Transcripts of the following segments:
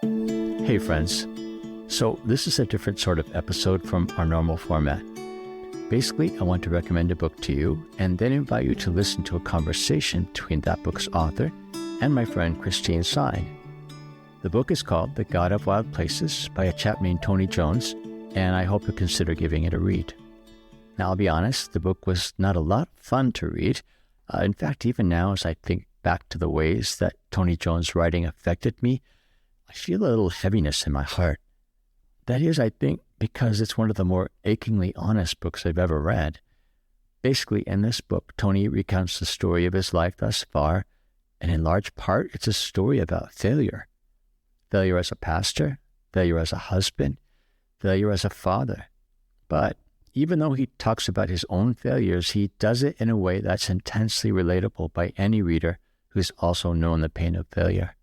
Hey friends, so this is a different sort of episode from our normal format. Basically, I want to recommend a book to you and then invite you to listen to a conversation between that book's author and my friend Christine Sine. The book is called The God of Wild Places by a chap named Tony Jones, and I hope you'll consider giving it a read. Now, I'll be honest, the book was not a lot of fun to read. In fact, even now, as I think back to the ways that Tony Jones' writing affected me, I feel a little heaviness in my heart. That is, I think, because it's one of the more achingly honest books I've ever read. Basically, in this book, Tony recounts the story of his life thus far, and in large part, it's a story about failure. Failure as a pastor, failure as a husband, failure as a father. But even though he talks about his own failures, he does it in a way that's intensely relatable by any reader who's also known the pain of failure.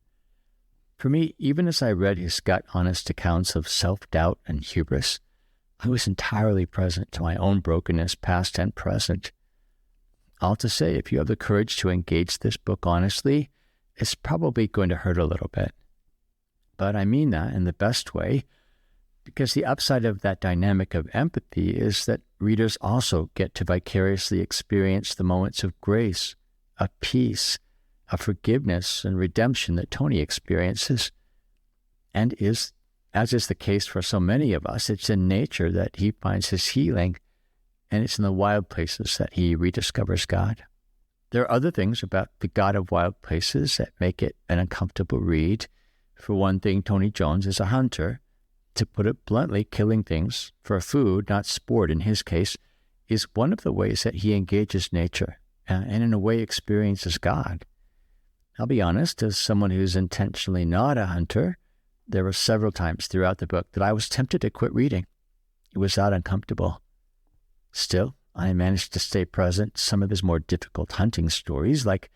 For me, even as I read his gut-honest accounts of self-doubt and hubris, I was entirely present to my own brokenness, past and present. All to say, if you have the courage to engage this book honestly, it's probably going to hurt a little bit. But I mean that in the best way, because the upside of that dynamic of empathy is that readers also get to vicariously experience the moments of grace, of peace, of forgiveness and redemption that Tony experiences. And as is the case for so many of us, it's in nature that he finds his healing, and it's in the wild places that he rediscovers God. There are other things about The God of Wild Places that make it an uncomfortable read. For one thing, Tony Jones is a hunter. To put it bluntly, killing things for food, not sport in his case, is one of the ways that he engages nature and in a way experiences God. I'll be honest, as someone who's intentionally not a hunter, there were several times throughout the book that I was tempted to quit reading. It was that uncomfortable. Still, I managed to stay present to some of his more difficult hunting stories, like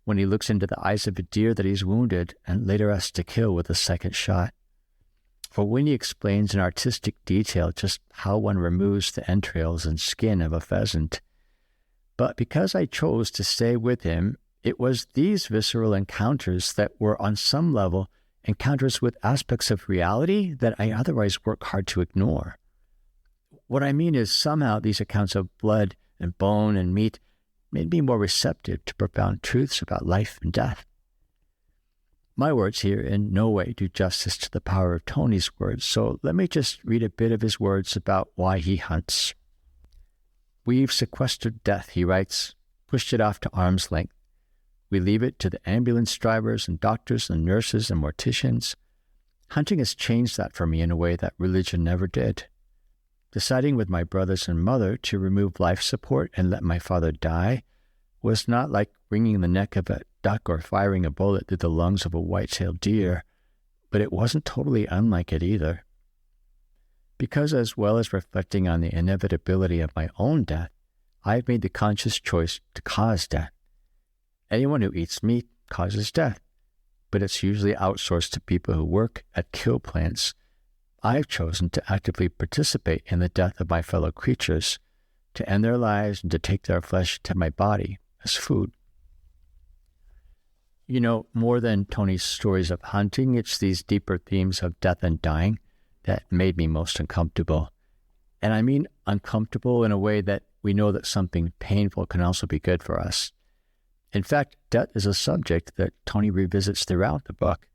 when he looks into the eyes of a deer that he's wounded and later has to kill with a second shot. Or when he explains in artistic detail just how one removes the entrails and skin of a pheasant. But because I chose to stay with him, it was these visceral encounters that were on some level encounters with aspects of reality that I otherwise work hard to ignore. What I mean is somehow these accounts of blood and bone and meat made me more receptive to profound truths about life and death. My words here in no way do justice to the power of Tony's words, so let me just read a bit of his words about why he hunts. "We've sequestered death," he writes, "pushed it off to arm's length. We leave it to the ambulance drivers and doctors and nurses and morticians. Hunting has changed that for me in a way that religion never did. Deciding with my brothers and mother to remove life support and let my father die was not like wringing the neck of a duck or firing a bullet through the lungs of a white-tailed deer, but it wasn't totally unlike it either. Because as well as reflecting on the inevitability of my own death, I have made the conscious choice to cause death. Anyone who eats meat causes death, but it's usually outsourced to people who work at kill plants. I've chosen to actively participate in the death of my fellow creatures, to end their lives and to take their flesh to my body as food." You know, more than Tony's stories of hunting, it's these deeper themes of death and dying that made me most uncomfortable. And I mean uncomfortable in a way that we know that something painful can also be good for us. In fact, death is a subject that Tony revisits throughout the book.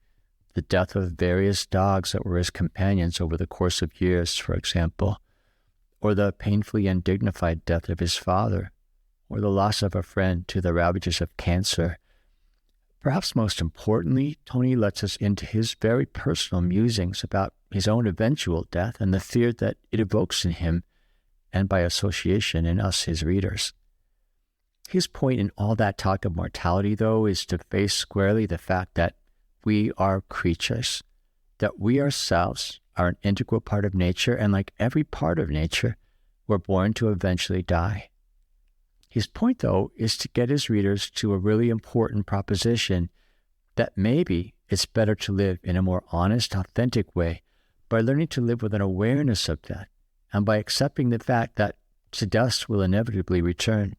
The death of various dogs that were his companions over the course of years, for example, or the painfully undignified death of his father, or the loss of a friend to the ravages of cancer. Perhaps most importantly, Tony lets us into his very personal musings about his own eventual death and the fear that it evokes in him, and by association in us, his readers. His point in all that talk of mortality, though, is to face squarely the fact that we are creatures, that we ourselves are an integral part of nature, and like every part of nature, we're born to eventually die. His point, though, is to get his readers to a really important proposition that maybe it's better to live in a more honest, authentic way by learning to live with an awareness of death and by accepting the fact that to dust will inevitably return.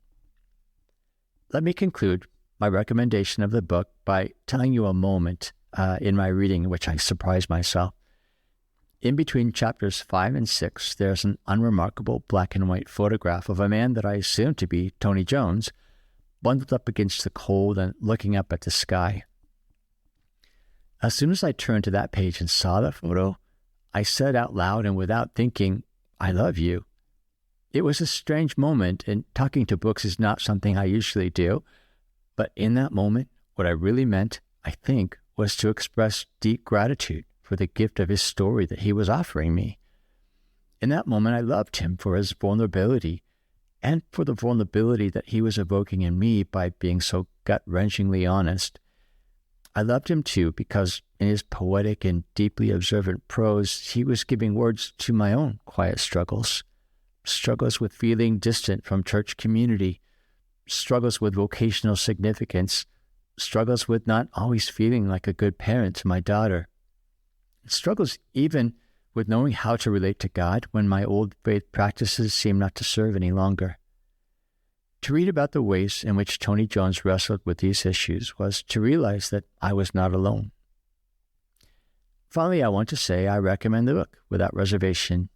Let me conclude my recommendation of the book by telling you a moment in my reading, which I surprised myself. In between chapters 5 and 6, there's an unremarkable black and white photograph of a man that I assumed to be Tony Jones, bundled up against the cold and looking up at the sky. As soon as I turned to that page and saw that photo, I said out loud and without thinking, "I love you." It was a strange moment, and talking to books is not something I usually do. But in that moment, what I really meant, I think, was to express deep gratitude for the gift of his story that he was offering me. In that moment, I loved him for his vulnerability and for the vulnerability that he was evoking in me by being so gut-wrenchingly honest. I loved him too because in his poetic and deeply observant prose, he was giving words to my own quiet struggles with feeling distant from church community, struggles with vocational significance, struggles with not always feeling like a good parent to my daughter, struggles even with knowing how to relate to God when my old faith practices seem not to serve any longer. To read about the ways in which Tony Jones wrestled with these issues was to realize that I was not alone. Finally, I want to say I recommend the book without reservation.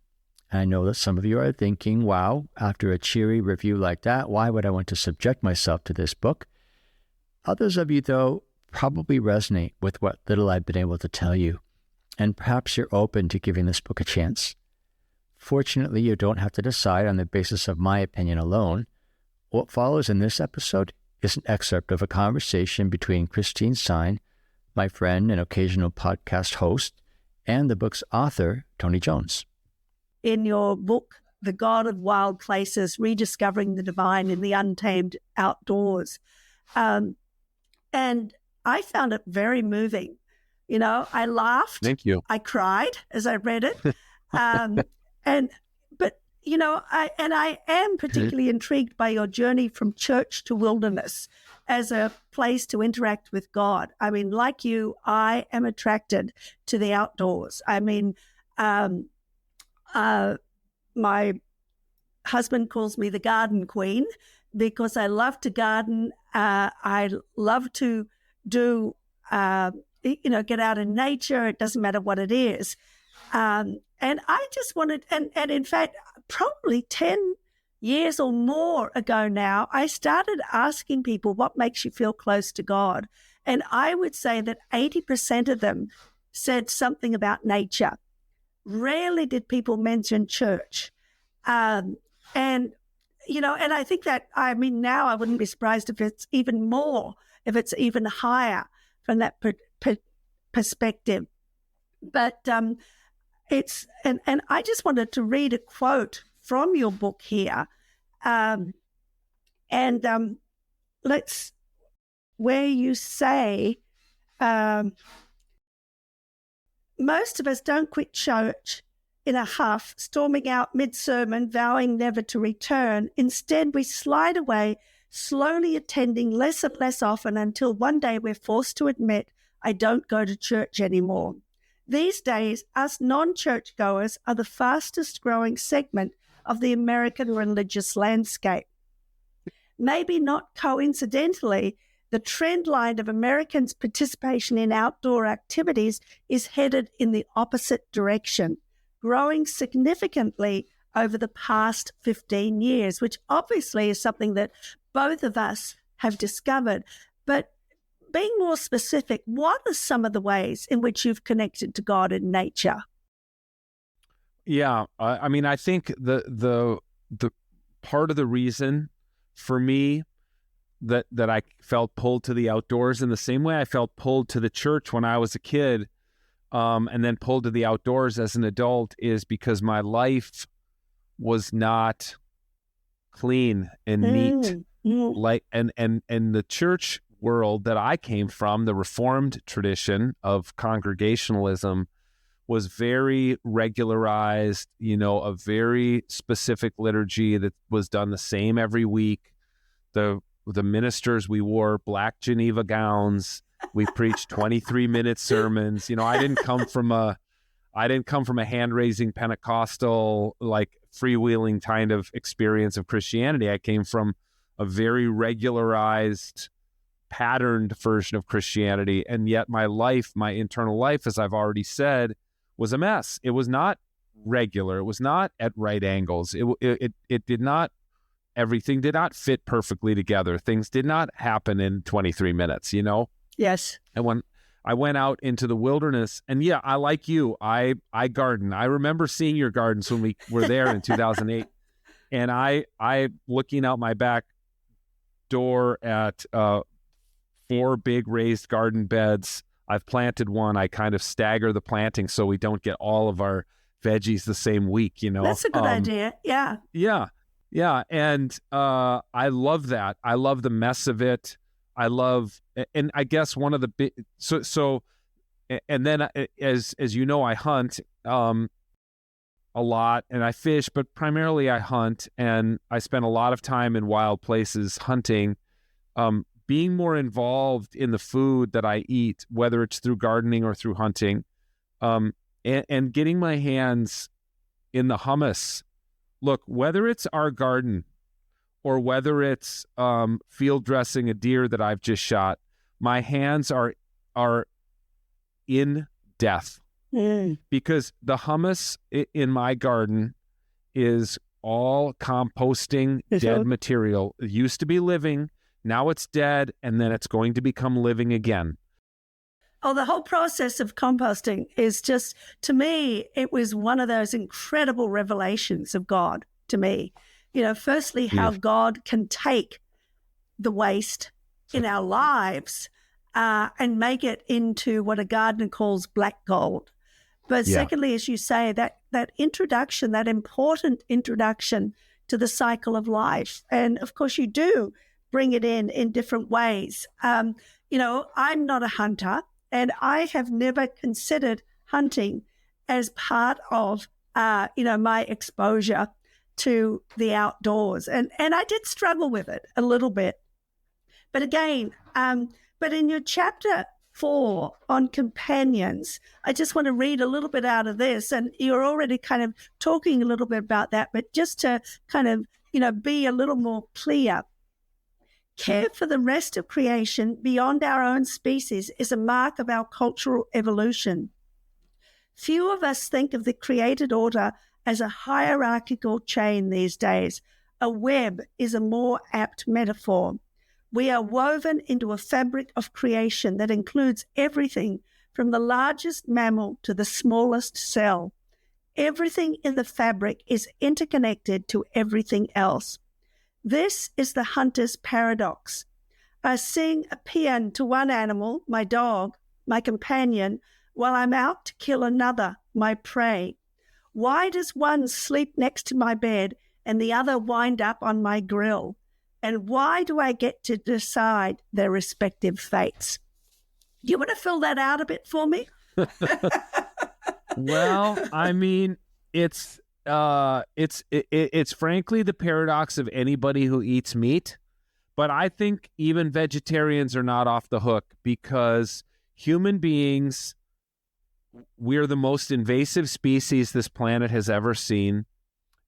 And I know that some of you are thinking, wow, after a cheery review like that, why would I want to subject myself to this book? Others of you, though, probably resonate with what little I've been able to tell you, and perhaps you're open to giving this book a chance. Fortunately, you don't have to decide on the basis of my opinion alone. What follows in this episode is an excerpt of a conversation between Christine Sine, my friend and occasional podcast host, and the book's author, Tony Jones. In your book, The God of Wild Places, Rediscovering the Divine in the Untamed Outdoors. And I found it very moving. You know, I laughed. Thank you. I cried as I read it. But you know, I am particularly intrigued by your journey from church to wilderness as a place to interact with God. I mean, like you, I am attracted to the outdoors. I mean, my husband calls me the garden queen because I love to garden. I love to do, get out in nature. It doesn't matter what it is. And I just wanted, and in fact, probably 10 years or more ago now, I started asking people what makes you feel close to God. And I would say that 80% of them said something about nature. Rarely did people mention church. And I think that, now I wouldn't be surprised if it's even more, if it's even higher from that perspective. But it's, and I just wanted to read a quote from your book here. Where you say, most of us don't quit church in a huff, storming out mid-sermon, vowing never to return. Instead, we slide away, slowly attending less and less often until one day we're forced to admit, I don't go to church anymore. These days, us non-church goers are the fastest growing segment of the American religious landscape. Maybe not coincidentally, the trend line of Americans' participation in outdoor activities is headed in the opposite direction, growing significantly over the past 15 years, which obviously is something that both of us have discovered. But being more specific, what are some of the ways in which you've connected to God in nature? Yeah, I think the part of the reason for me that I felt pulled to the outdoors in the same way I felt pulled to the church when I was a kid, and then pulled to the outdoors as an adult, is because my life was not clean and neat. Like and the church world that I came from, the Reformed tradition of Congregationalism, was very regularized, a very specific liturgy that was done the same every week. The ministers, we wore black Geneva gowns. We preached 23-minute sermons. I didn't come from a hand-raising Pentecostal, like freewheeling kind of experience of Christianity. I came from a very regularized patterned version of Christianity. And yet my life, my internal life, as I've already said, was a mess. It was not regular. It was not at right angles. It did not, everything did not fit perfectly together. Things did not happen in 23 minutes, you know? Yes. And when I went out into the wilderness, and yeah, I like you, I garden. I remember seeing your gardens when we were there in 2008. And I looking out my back door at 4 big raised garden beds. I've planted one. I kind of stagger the planting so we don't get all of our veggies the same week, you know. That's a good idea. Yeah. Yeah. And I love that. I love the mess of it. I love, and I guess one of the big, and then as you know, I hunt a lot and I fish, but primarily I hunt, and I spend a lot of time in wild places hunting. Being more involved in the food that I eat, whether it's through gardening or through hunting, and getting my hands in the hummus. Look, whether it's our garden or whether it's field dressing a deer that I've just shot, my hands are in death. Because the hummus in my garden is all composting dead material. It used to be living, now it's dead, and then it's going to become living again. Oh, the whole process of composting is just, to me, it was one of those incredible revelations of God to me. You know, firstly, how God can take the waste in our lives and make it into what a gardener calls black gold. But secondly, as you say, that introduction, that important introduction to the cycle of life. And of course, you do bring it in different ways. You know, I'm not a hunter, and I have never considered hunting as part of, my exposure to the outdoors. And I did struggle with it a little bit. But again, but in your chapter 4 on companions, I just want to read a little bit out of this. And you're already kind of talking a little bit about that, but just to kind of, be a little more clear. Care for the rest of creation beyond our own species is a mark of our cultural evolution. Few of us think of the created order as a hierarchical chain these days. A web is a more apt metaphor. We are woven into a fabric of creation that includes everything from the largest mammal to the smallest cell. Everything in the fabric is interconnected to everything else. This is the hunter's paradox. I sing a paean to one animal, my dog, my companion, while I'm out to kill another, my prey. Why does one sleep next to my bed and the other wind up on my grill? And why do I get to decide their respective fates? Do you want to fill that out a bit for me? Well, I mean, it's frankly the paradox of anybody who eats meat, but I think even vegetarians are not off the hook, because human beings, we're the most invasive species this planet has ever seen,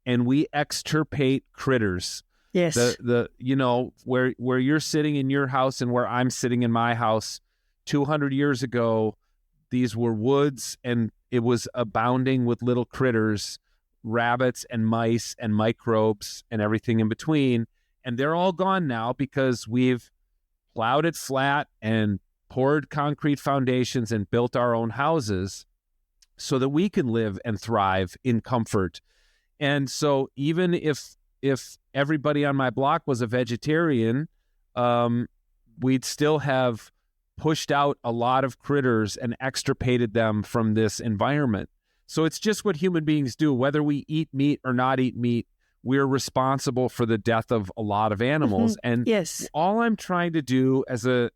and we extirpate critters. Yes. Where you're sitting in your house and where I'm sitting in my house 200 years ago, these were woods, and it was abounding with little critters, rabbits and mice and microbes and everything in between. And they're all gone now because we've plowed it flat and poured concrete foundations and built our own houses so that we can live and thrive in comfort. And so even if everybody on my block was a vegetarian, we'd still have pushed out a lot of critters and extirpated them from this environment. So it's just what human beings do. Whether we eat meat or not eat meat, we're responsible for the death of a lot of animals. And all I'm trying to do as a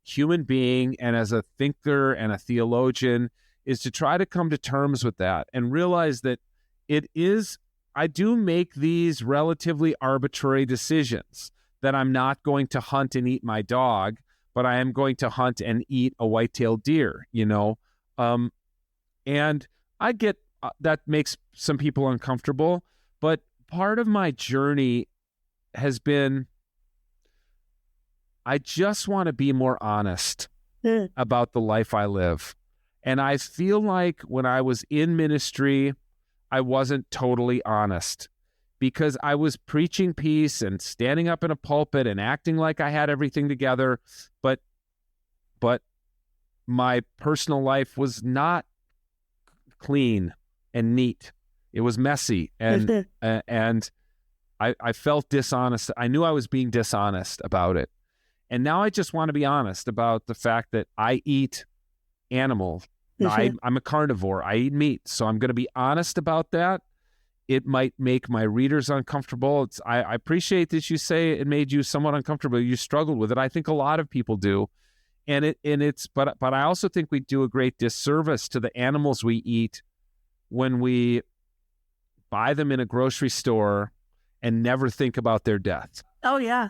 human being and as a thinker and a theologian is to try to come to terms with that and realize that I do make these relatively arbitrary decisions, that I'm not going to hunt and eat my dog, but I am going to hunt and eat a white-tailed deer, and I get that makes some people uncomfortable, but part of my journey has been I just want to be more honest about the life I live. And I feel like when I was in ministry, I wasn't totally honest because I was preaching peace and standing up in a pulpit and acting like I had everything together. But my personal life was not clean and neat. It was messy. And I felt dishonest. I knew I was being dishonest about it. And now I just want to be honest about the fact that I eat animal. I'm a carnivore. I eat meat. So I'm going to be honest about that. It might make my readers uncomfortable. I appreciate that you say it made you somewhat uncomfortable. You struggled with it. I think a lot of people do. But I also think we do a great disservice to the animals we eat when we buy them in a grocery store and never think about their death. Oh, yeah.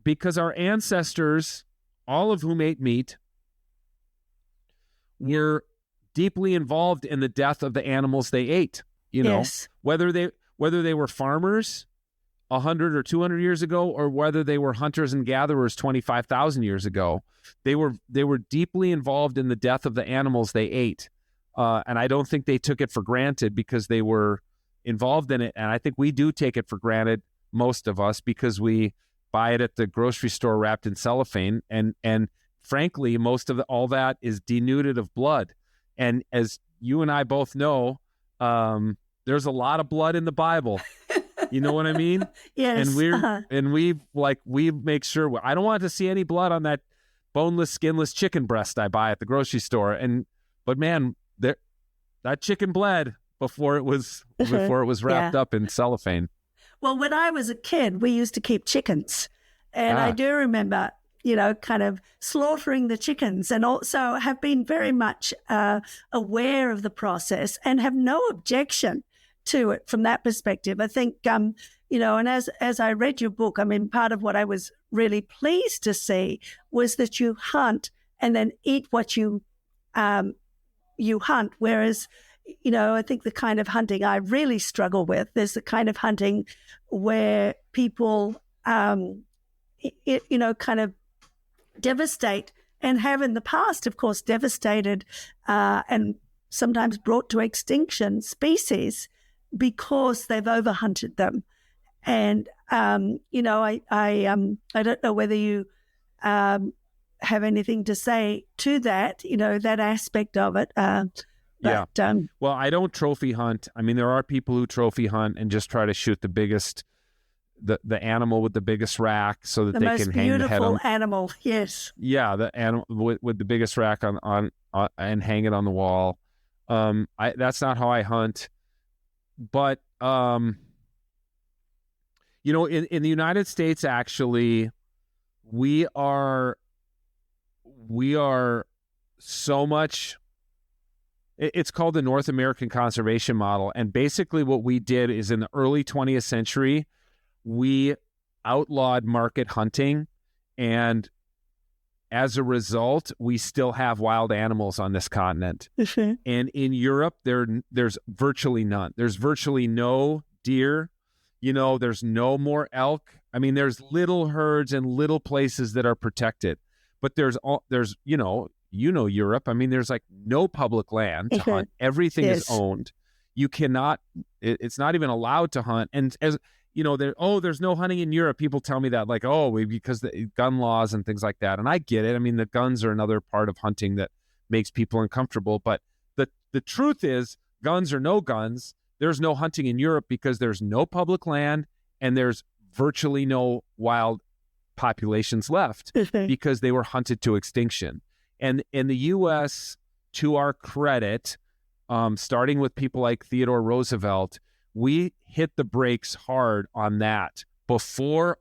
Because our ancestors, all of whom ate meat, were deeply involved in the death of the animals they ate. You know, yes. whether they were farmers 100 or 200 years ago, or whether they were hunters and gatherers 25,000 years ago, they were deeply involved in the death of the animals they ate. And I don't think they took it for granted because they were involved in it. And I think we do take it for granted, most of us, because we buy it at the grocery store wrapped in cellophane. And frankly, most of all that is denuded of blood. And as you and I both know, there's a lot of blood in the Bible. You know what I mean? Yes. And we make sure I don't want to see any blood on that boneless, skinless chicken breast I buy at the grocery store. But man, that chicken bled before it was wrapped up in cellophane. Well, when I was a kid, we used to keep chickens, and I do remember, kind of slaughtering the chickens, and also have been very much aware of the process and have no objection to it from that perspective. I think, and as I read your book, I mean, part of what I was really pleased to see was that you hunt and then eat what you hunt, whereas, I think the kind of hunting I really struggle with, there's the kind of hunting where people, kind of devastate and have in the past, of course, devastated and sometimes brought to extinction species because they've overhunted them. And, I don't know whether you have anything to say to that, that aspect of it. Well, I don't trophy hunt. I mean, there are people who trophy hunt and just try to shoot the biggest, the animal with the biggest rack so that they can hang the head on. The most beautiful animal, yes. Yeah, the animal with the biggest rack on and hang it on the wall. That's not how I hunt. But in the United States, actually, we are so much. It's called the North American Conservation Model. And basically what we did is in the early 20th century, we outlawed market hunting. And as a result, we still have wild animals on this continent. Mm-hmm. And in Europe, there's virtually none. There's virtually no deer. There's no more elk. I mean, there's little herds and little places that are protected. But there's Europe. I mean, there's like no public land to hunt. Everything is owned. You cannot, it's not even allowed to hunt. And as there's no hunting in Europe. People tell me that because the gun laws and things like that. And I get it. I mean, the guns are another part of hunting that makes people uncomfortable. But the truth is, guns or no guns, there's no hunting in Europe because there's no public land and there's virtually no wild populations left because they were hunted to extinction. And in the U.S., to our credit, starting with people like Theodore Roosevelt, we hit the brakes hard on that before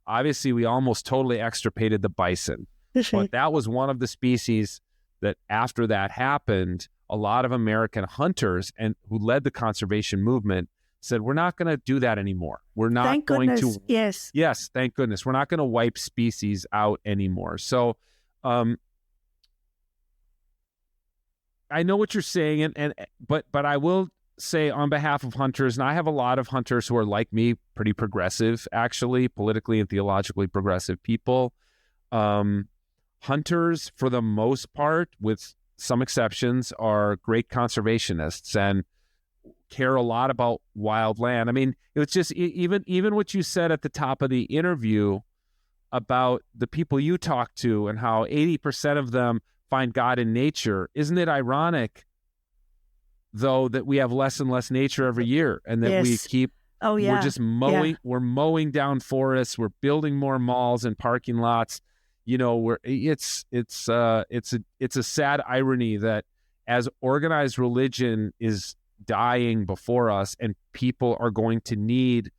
obviously we almost totally extirpated the bison, but that was one of the species that after that happened, a lot of American hunters and who led the conservation movement said, we're not going to do that anymore. We're not thank going goodness. to. Yes. Yes. Thank goodness. We're not going to wipe species out anymore. So, I know what you're saying, but I will say on behalf of hunters, and I have a lot of hunters who are like me, pretty progressive, actually, politically and theologically progressive people. Hunters, for the most part, with some exceptions, are great conservationists and care a lot about wild land. I mean, it was just even what you said at the top of the interview about the people you talk to and how 80% of them find God in nature. Isn't it ironic, though, that we have less and less nature every year, and that we keep we're just mowing we're mowing down forests, we're building more malls and parking lots. It's a sad irony that as organized religion is dying before us and people are going to need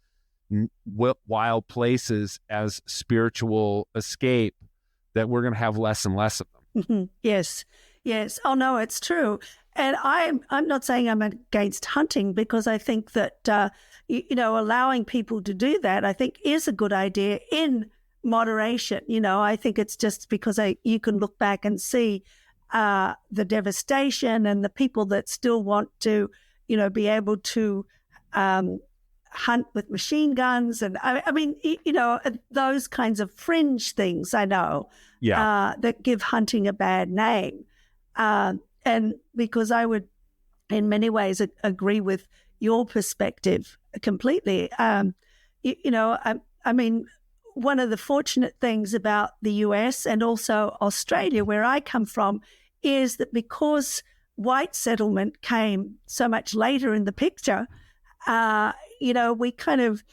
wild places as spiritual escape, that we're going to have less and less of them. Mm-hmm. Yes. Oh no, it's true. And I'm not saying I'm against hunting, because I think that allowing people to do that, I think, is a good idea in moderation. I think it's just because you can look back and see the devastation and the people that still want to be able to hunt with machine guns, and I mean, those kinds of fringe things, I know, that give hunting a bad name. And because I would, in many ways, agree with your perspective completely. I mean, one of the fortunate things about the US and also Australia, where I come from, is that because white settlement came so much later in the picture, we kind of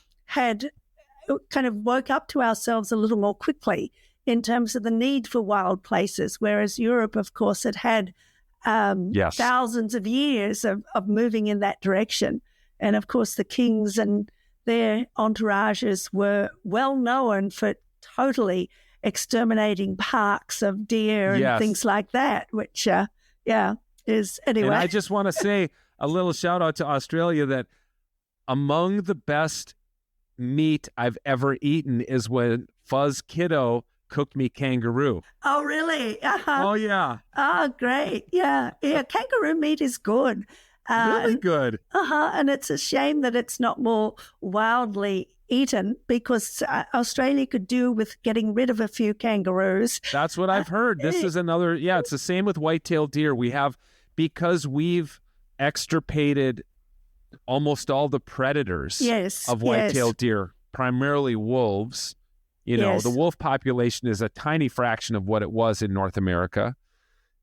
woke up to ourselves a little more quickly in terms of the need for wild places, whereas Europe, of course, had thousands of years of moving in that direction. And of course, the kings and their entourages were well known for totally exterminating parks of deer and things like that, which, is anyway. And I just want to say a little shout out to Australia that among the best meat I've ever eaten is when Fuzz Kiddo cooked me kangaroo. Oh, really? Oh, yeah. Oh, great. Yeah. Kangaroo meat is good. Really good. And it's a shame that it's not more wildly eaten, because Australia could do with getting rid of a few kangaroos. That's what I've heard. This is another, it's the same with white-tailed deer. Because we've extirpated almost all the predators of white-tailed deer, primarily wolves. The wolf population is a tiny fraction of what it was in North America.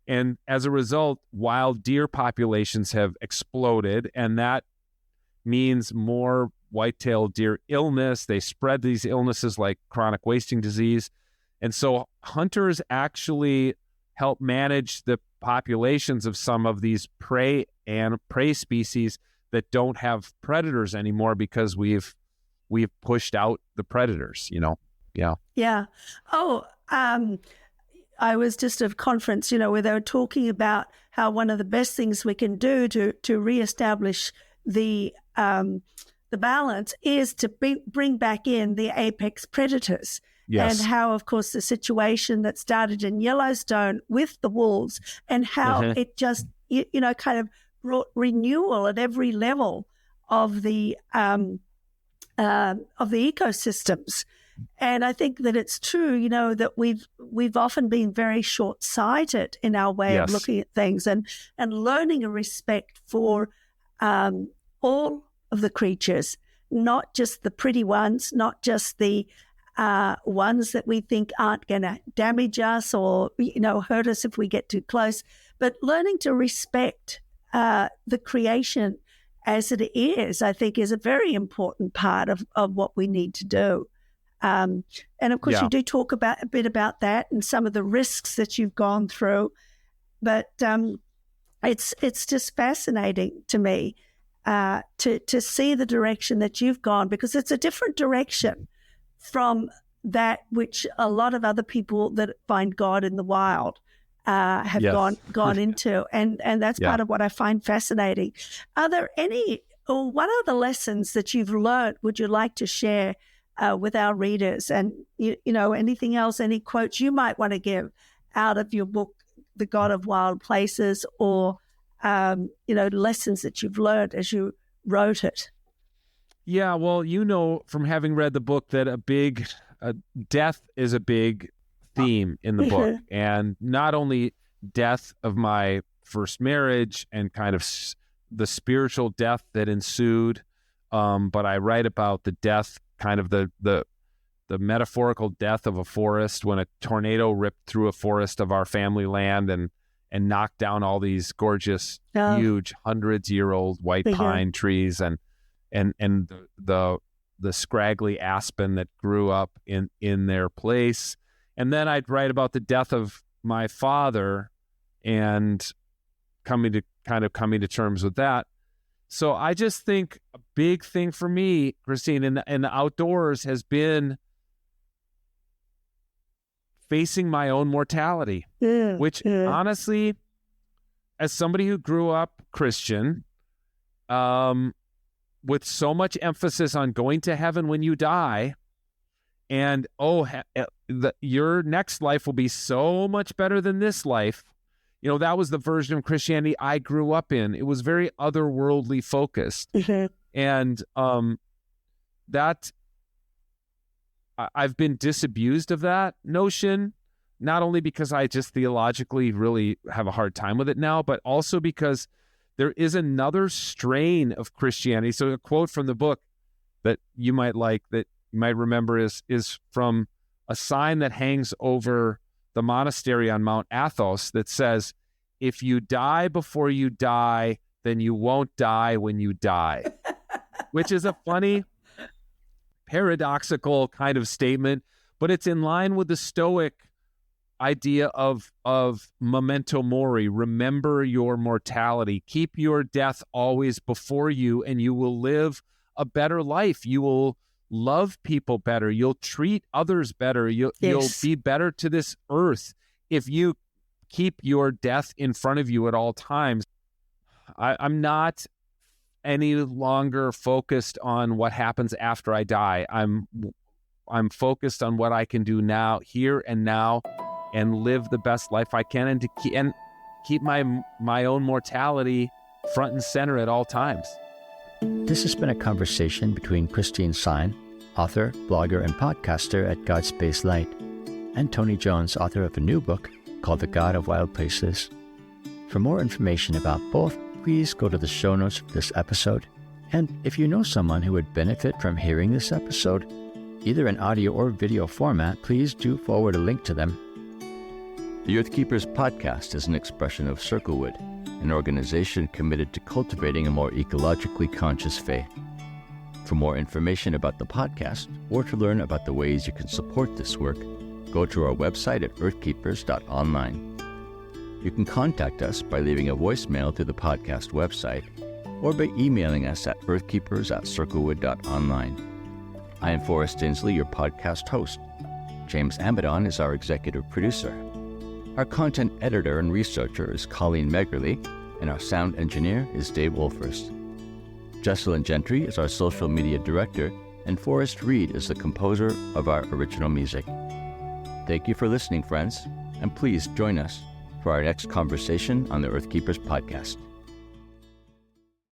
And as a result, wild deer populations have exploded, and that means more white-tailed deer illness. They spread these illnesses like chronic wasting disease. And so hunters actually help manage the populations of some of these prey species that don't have predators anymore, because we've pushed out the predators, Yeah. Oh, I was just at a conference, where they were talking about how one of the best things we can do to reestablish the balance is to bring back in the apex predators. Yes. And how, of course, the situation that started in Yellowstone with the wolves, and how it just, kind of brought renewal at every level of the ecosystems. And I think that it's true, that we've often been very short-sighted in our way of looking at things, and learning a respect for all of the creatures, not just the pretty ones, not just the ones that we think aren't going to damage us or, hurt us if we get too close, but learning to respect the creation as it is, I think, is a very important part of what we need to do. And of course, you do talk a bit about that and some of the risks that you've gone through, but it's just fascinating to me to see the direction that you've gone, because it's a different direction from that which a lot of other people that find God in the wild have gone into, and that's part of what I find fascinating. Are there any, or what are the lessons that you've learned would you like to share with our readers? And anything else, any quotes you might want to give out of your book, The God of Wild Places, or lessons that you've learned as you wrote it? Yeah, well, from having read the book that death is a big theme in the book. And not only death of my first marriage and kind of the spiritual death that ensued, but I write about the death, kind of the metaphorical death of a forest when a tornado ripped through a forest of our family land and knocked down all these gorgeous, huge, hundreds-year-old white pine trees and the scraggly aspen that grew up in their place. And then I'd write about the death of my father and coming to terms with that. So I just think a big thing for me, Christine, in the outdoors has been facing my own mortality, which honestly, as somebody who grew up Christian, with so much emphasis on going to heaven when you die, and your next life will be so much better than this life. That was the version of Christianity I grew up in. It was very otherworldly focused. And that I've been disabused of that notion, not only because I just theologically really have a hard time with it now, but also because there is another strain of Christianity. So a quote from the book that you might like, that you might remember is from a sign that hangs over the monastery on Mount Athos that says, "If you die before you die, then you won't die when you die," which is a funny, paradoxical kind of statement, but it's in line with the Stoic idea of memento mori, remember your mortality, keep your death always before you, and you will live a better life. You will love people better. You'll treat others better. You'll be better to this earth if you keep your death in front of you at all times. I'm not any longer focused on what happens after I die. I'm focused on what I can do now, here and now, and live the best life I can, and to keep my own mortality front and center at all times. This has been a conversation between Christine Sine, author, blogger, and podcaster at God's Space Light, and Tony Jones, author of a new book called The God of Wild Places. For more information about both, please go to the show notes for this episode. And if you know someone who would benefit from hearing this episode, either in audio or video format, please do forward a link to them. The Earth Keepers podcast is an expression of Circlewood, an organization committed to cultivating a more ecologically conscious faith. For more information about the podcast, or to learn about the ways you can support this work, go to our website at earthkeepers.online. You can contact us by leaving a voicemail through the podcast website, or by emailing us at earthkeepers@circlewood.online. I am Forrest Dinsley, your podcast host. James Amidon is our executive producer. Our content editor and researcher is Colleen Meggerly, and our sound engineer is Dave Wolfers. Jesselyn Gentry is our social media director, and Forrest Reed is the composer of our original music. Thank you for listening, friends, and please join us for our next conversation on the Earth Keepers podcast.